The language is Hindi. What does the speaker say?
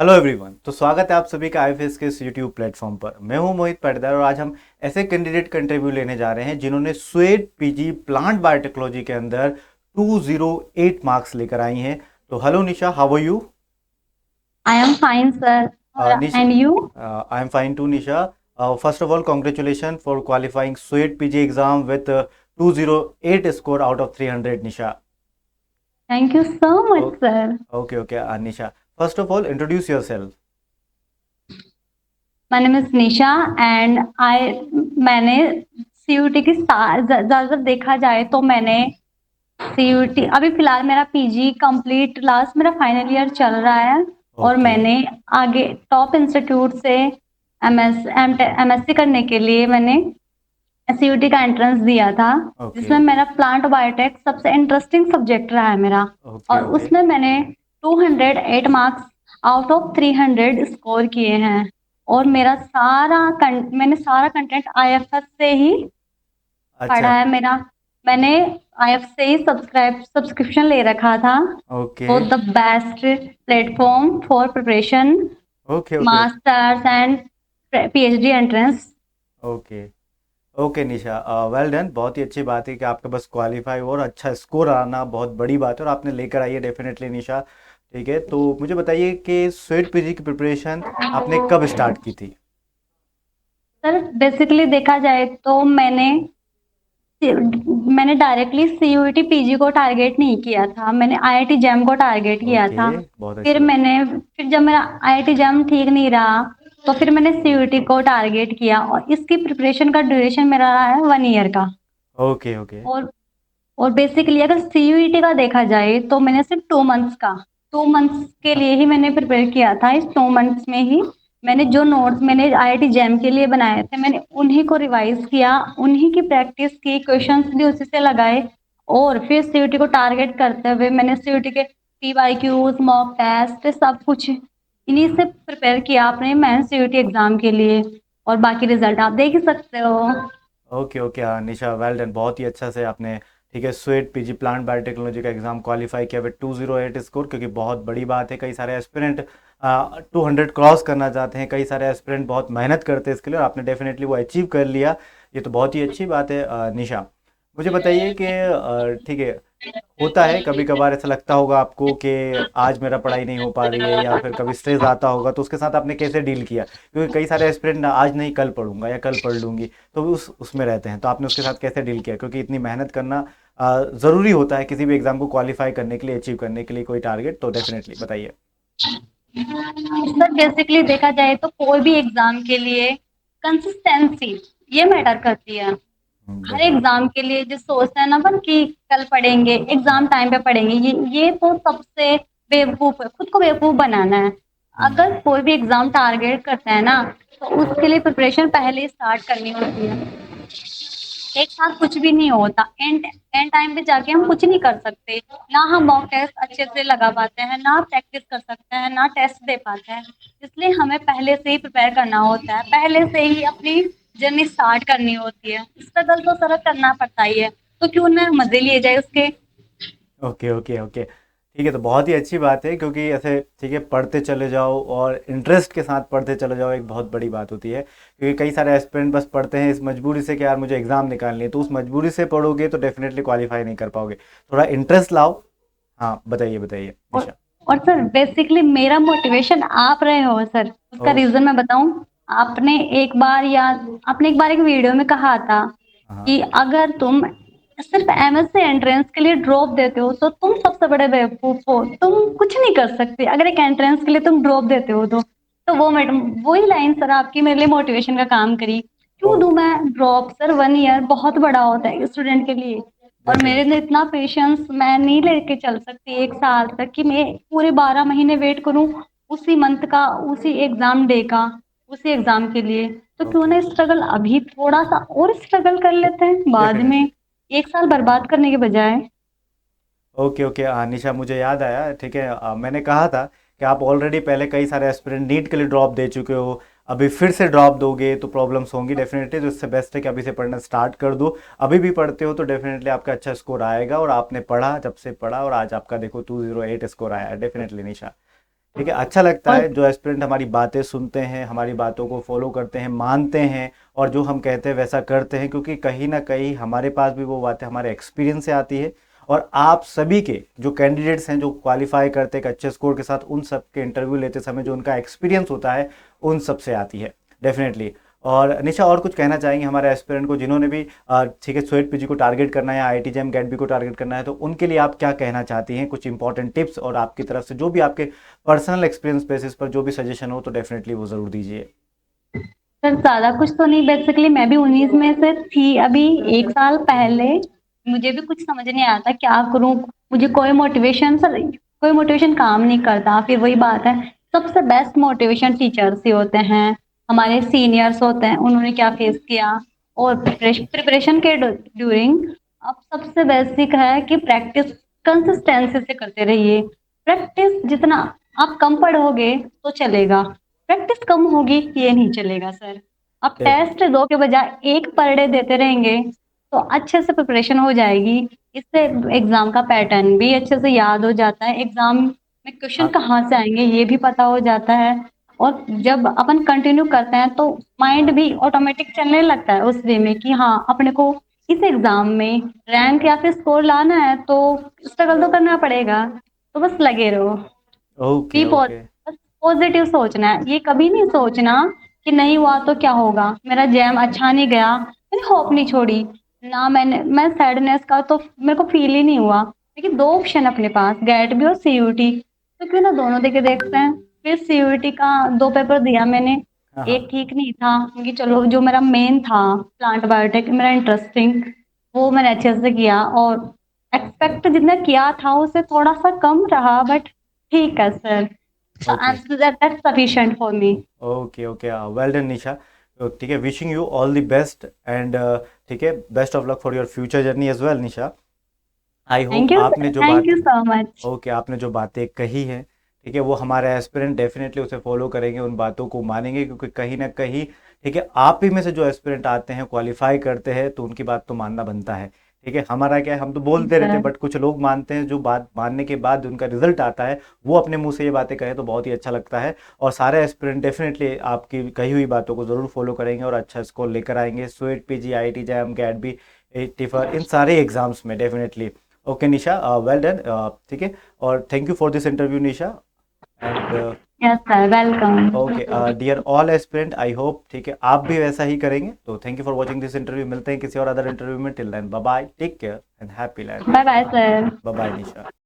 Hello everyone. तो स्वागत है आप सभी का आईएफएस के इस यूट्यूब प्लेटफॉर्म पर। मैं हूं मोहित पाटीदार और आज हम ऐसे कैंडिडेट का इंटरव्यू लेने जा रहे हैं जिन्होंने स्वेट पीजी प्लांट बायोटेक्नोलॉजी के अंदर 208 मार्क्स लेकर आई हैं। तो hello Nisha, how are you? I am fine, sir. Nisha, And you? I am fine too Nisha. First of all congratulation for qualifying स्वेट PG exam with 208 score out of 300 Nisha. Thank you so much, sir. Okay okay Nisha, first of all introduce your self. My name is Nisha and मैंने सीयूटी की ज़्यादातर देखा जाए तो मैंने सीयूटी अभी फिलहाल मेरा पीजी कंप्लीट लास्ट मेरा फाइनल ईयर चल रहा है और ओके मैंने आगे टॉप इंस्टीट्यूट से एमएससी करने के लिए मैंने सीयूटी का एंट्रेंस दिया था, ओके जिसमें मेरा प्लांट बायोटेक सबसे इंटरेस्टिंग सब्जेक्ट रहा है मेरा। ओके और ओके उसमें मैंने 208 मार्क्स आउट ऑफ 300 स्कोर किए हैं। और मैंने सारा कंटेंट आईएफएस से ही अच्छा। पढ़ा है मेरा। मैंने आईएफ से ही सब्सक्रिप्शन ले रखा था। ओके तो the best platform for preparation okay okay masters and PhD entrance. Okay okay Nisha, well done. बहुत ही अच्छी बात है कि आपके बस क्वालिफाई और अच्छा स्कोर आना बहुत बड़ी बात है और आपने लेकर आई है डेफिनेटली निशा। ठीक है, तो मुझे बताइए कि स्वेट पीजी की प्रिपरेशन आपने कब स्टार्ट की थी? सर बेसिकली देखा जाए तो मैंने डायरेक्टली सीयूईटी पीजी को टारगेट नहीं किया था, मैंने आईआईटी जैम को टारगेट किया ओके, था। बहुत अच्छी बात। फिर जब मेरा आईआईटी जैम ठीक नहीं रहा तो फिर मैंने सीयूईटी को टारगेट किया और इसकी प्रिपरेशन का ड्यूरेशन मेरा रहा है 1 ईयर का। ओके ओके और और बेसिकली अगर सीयूईटी का देखा जाए तो मैंने सिर्फ 2 मंथ्स के लिए ही मैंने प्रिपेयर किया था। इस 2 मंथ्स में ही मैंने जो नोट्स मैंने आईआईटी जैम के लिए बनाए थे मैंने उन्हीं को रिवाइज किया, उन्हीं की प्रैक्टिस की, क्वेश्चंस भी उसी से लगाए। और फिर सीयूईटी को टारगेट करते हुए मैंने सीयूईटी के पीवाईक्यूज, मॉक टेस्ट, सब कुछ इन्हीं से प्रिपेयर किया अपने मैं सीयूईटी एग्जाम के लिए। और बाकी रिजल्ट आप देख ही सकते हो। Okay okay Nisha, well done. बहुत ही अच्छा से आपने, ठीक है, स्वेट पीजी प्लांट बायोटेक्नोलॉजी का एग्जाम क्वालिफाई किया विद 208 स्कोर, क्योंकि बहुत बड़ी बात है। कई सारे एस्पिरेंट 200 क्रॉस करना चाहते हैं, कई सारे एस्पिरेंट बहुत मेहनत करते हैं इसके लिए और आपने डेफिनेटली वो अचीव कर लिया। ये तो बहुत ही अच्छी बात है। निशा, मुझे बताइए कि ठीक है, होता है कभी कभार ऐसा लगता होगा आपको कि आज मेरा पढ़ाई नहीं हो पा रही है या फिर कभी स्ट्रेस आता होगा, तो उसके साथ आपने कैसे डील किया? क्योंकि कई सारे एस्पिरेंट ना आज नहीं कल पढ़ूंगा या कल पढ़ लूंगी, तो उसमें रहते हैं। तो आपने उसके साथ कैसे डील किया? क्योंकि इतनी मेहनत करना ज़रूरी होता है किसी भी एग्जाम को क्वालिफाई करने के लिए, अचीव करने के लिए कोई टारगेट। तो डेफिनेटली बताइए। सर बेसिकली देखा जाए तो कोई भी एग्जाम के लिए कंसिस्टेंसी ये मैटर करती है। हर डेफिनेटली। एग्जाम के लिए जो सोचते हैं ना अपन कि कल पढ़ेंगे, एग्जाम टाइम पे पढ़ेंगे, ये तो सबसे बेवकूफ है, खुद को बेवकूफ बनाना है। अगर कोई भी एग्जाम टारगेट करता है ना तो उसके लिए प्रिपरेशन पहले ही स्टार्ट करनी होती है। एक साथ कुछ भी नहीं होता, एंड एंड टाइम पे जाके हम कुछ नहीं कर सकते। ना हम मॉक टेस्ट अच्छे से लगा पाते हैं, ना प्रैक्टिस कर सकते हैं, ना टेस्ट दे पाते हैं। इसलिए हमें पहले से ही प्रिपेयर करना होता है, पहले से ही अपनी जर्नी स्टार्ट करनी होती है। स्ट्रगल तो सर करना पड़ता ही है, तो क्यों ना मजे लिए जाए उसके। ओके ओके ओके, ठीक है। तो बहुत ही अच्छी बात है, क्योंकि ऐसे, ठीक है, पढ़ते चले जाओ और इंटरेस्ट के साथ पढ़ते चले जाओ, एक बहुत बड़ी बात होती है। क्योंकि कई सारे एस्पिरेंट बस पढ़ते हैं इस मजबूरी से कि यार मुझे एग्जाम निकालनी है, तो उस मजबूरी से पढ़ोगे तो डेफिनेटली क्वालिफाई नहीं कर पाओगे। थोड़ा इंटरेस्ट लाओ। हाँ, बताइए बताइए और निशा। और सर बेसिकली मेरा मोटिवेशन आप रहे हो सर, ओ। उसका रीजन मैं बताऊं। आपने एक बार या आपने एक बार एक वीडियो में कहा था हाँ। कि अगर तुम सिर्फ एमएससी एंट्रेंस के लिए ड्रॉप देते हो तो तुम सबसे बड़े बेवकूफ हो, तुम कुछ नहीं कर सकते अगर एक एंट्रेंस के लिए तुम ड्रॉप देते हो तो वो मैडम वही लाइन सर आपकी मेरे लिए मोटिवेशन का काम करी। ओ। क्यों दूं मैं ड्रॉप सर, 1 ईयर बहुत बड़ा होता है स्टूडेंट के लिए। और मेरे डेफिनेटली। लिए इतना पेशेंस मैं नहीं लेके चल सकती 1 साल तक कि मैं पूरे 12 महीने वेट करूं उसी मंथ का, उसी एग्जाम डे का, उसी एग्जाम के लिए। तो क्यों ओके। ना स्ट्रगल अभी थोड़ा सा और स्ट्रगल कर लेते हैं बाद में, डेफिनेटली। 1 साल बर्बाद करने के बजाय। ओके ओके निशा, मुझे याद आया। ठीक है, मैंने कहा था कि आप ऑलरेडी पहले कई सारे एस्पिरेंट नीट के लिए ड्रॉप दे चुके हो, अभी फिर से ड्रॉप दोगे तो प्रॉब्लम्स होंगी डेफिनेटली। तो इससे बेस्ट है कि अभी से पढ़ना स्टार्ट कर दो। अभी भी पढ़ते हो तो डेफिनेटली आपका अच्छा स्कोर आएगा, और आपने पढ़ा, जब से पढ़ा और आज आपका देखो 208 स्कोर आया है डेफिनेटली निशा। ठीक है, अच्छा लगता और है जो एस्पिरेंट हमारी बातें सुनते हैं, हमारी बातों को फॉलो करते हैं, मानते हैं और जो हम कहते हैं वैसा करते हैं, क्योंकि कहीं ना कहीं हमारे पास भी वो बातें हमारे एक्सपीरियंस से आती है। और आप सभी के जो कैंडिडेट्स हैं जो क्वालिफाई करते हैं एक अच्छे स्कोर के साथ, उन सब के इंटरव्यू लेते समय जो उनका एक्सपीरियंस होता है उन सब से आती है डेफिनेटली। और निशा, और कुछ कहना चाहेंगे हमारे एस्पिरेंट को जिन्होंने भी ठीक है स्वेट पीजी को टारगेट करना है या आईआईटी जेम गेट बी को टारगेट करना है, तो उनके लिए आप क्या कहना चाहती हैं? कुछ इंपॉर्टेंट टिप्स और आपकी तरफ से जो भी आपके पर्सनल एक्सपीरियंस बेसिस पर जो भी सजेशन हो तो डेफिनेटली वो ज़रूर दीजिए। सर ज़्यादा कुछ तो नहीं, बेसिकली मैं भी उन्हीं में से थी अभी। 1 साल पहले मुझे भी कुछ समझ नहीं आया था क्या करूँ। मुझे कोई मोटिवेशन, सर कोई मोटिवेशन काम नहीं करता। फिर वही बात है, सबसे बेस्ट मोटिवेशन टीचर्स ही होते हैं, हमारे सीनियर्स होते हैं, उन्होंने क्या फेस किया। और प्रिपरेशन के ड्यूरिंग अब सबसे बेसिक है कि प्रैक्टिस कंसिस्टेंसी से करते रहिए। प्रैक्टिस जितना आप कम पढ़ोगे तो चलेगा, प्रैक्टिस कम होगी ये नहीं चलेगा सर। आप टेस्ट दो के बजाय एक पर डे देते रहेंगे तो अच्छे से प्रिपरेशन हो जाएगी। इससे एग्जाम का पैटर्न भी अच्छे से याद हो जाता है, एग्जाम में क्वेश्चन आप कहाँ से आएंगे ये भी पता हो जाता है। और जब अपन कंटिन्यू करते हैं तो माइंड भी ऑटोमेटिक चलने लगता है उस वे में कि हाँ अपने को इस एग्जाम में रैंक या फिर स्कोर लाना है तो स्ट्रगल तो करना पड़ेगा। तो बस लगे रहो, ओके बी ओके। बस पॉजिटिव सोचना है। ये कभी नहीं सोचना कि नहीं हुआ तो क्या होगा, मेरा जैम अच्छा नहीं गया, मैंने होप नहीं छोड़ी ना, मैं सैडनेस का तो मेरे को फील ही नहीं हुआ। लेकिन दो ऑप्शन अपने पास, गैट भी और सीयूटी, तो क्यों ना दोनों देके देखते हैं। फिर सीयूटी का 2 पेपर दिया मैंने, हाँ हाँ। एक ठीक नहीं था क्योंकि चलो जो मेरा मेन था प्लांट बायोटेक मेरा इंटरेस्टिंग, वो मैंने अच्छे से किया और एक्सपेक्ट जितना किया था उससे थोड़ा सा कम रहा, बट ठीक है sir. So okay answer that's sufficient for me. Okay okay, well done Nisha. तो ठीक है, wishing you all the best and ठीक है, best of luck for your future journey as well Nisha. I hope Thank you, आपने sir. जो Thank बात, you so much. ओके, आपने जो बातें कही हैं ठीक है वो हमारे एस्पिरेंट डेफिनेटली उसे फॉलो करेंगे, उन बातों को मानेंगे, क्योंकि कहीं ना कहीं ठीक है आप ही में से जो एस्पिरेंट आते हैं क्वालिफाई करते हैं तो उनकी बात तो मानना बनता है। ठीक है, हमारा क्या है, हम तो बोलते रहते हैं Sir. बट कुछ लोग मानते हैं, जो बात मानने के बाद उनका रिजल्ट आता है वो अपने मुंह से ये बातें कहे तो बहुत ही अच्छा लगता है। और सारे एस्पिरेंट डेफिनेटली आपकी कही हुई बातों को ज़रूर फॉलो करेंगे और अच्छा स्कोर लेकर आएंगे स्वेट पीजी आईआईटी जैम गैट बी टिफर इन सारे एग्जाम्स में definitely. Okay Nisha, well done. ठीक है, और thank you for this interview Nisha and Yes, sir. Okay Welcome. Dear all aspirant, I hope ठीक है आप भी वैसा ही करेंगे। तो thank you for watching this interview, मिलते हैं किसी और अदर इंटरव्यू में। Till then bye bye, take care and happy land. Bye bye, sir. Bye bye Nisha.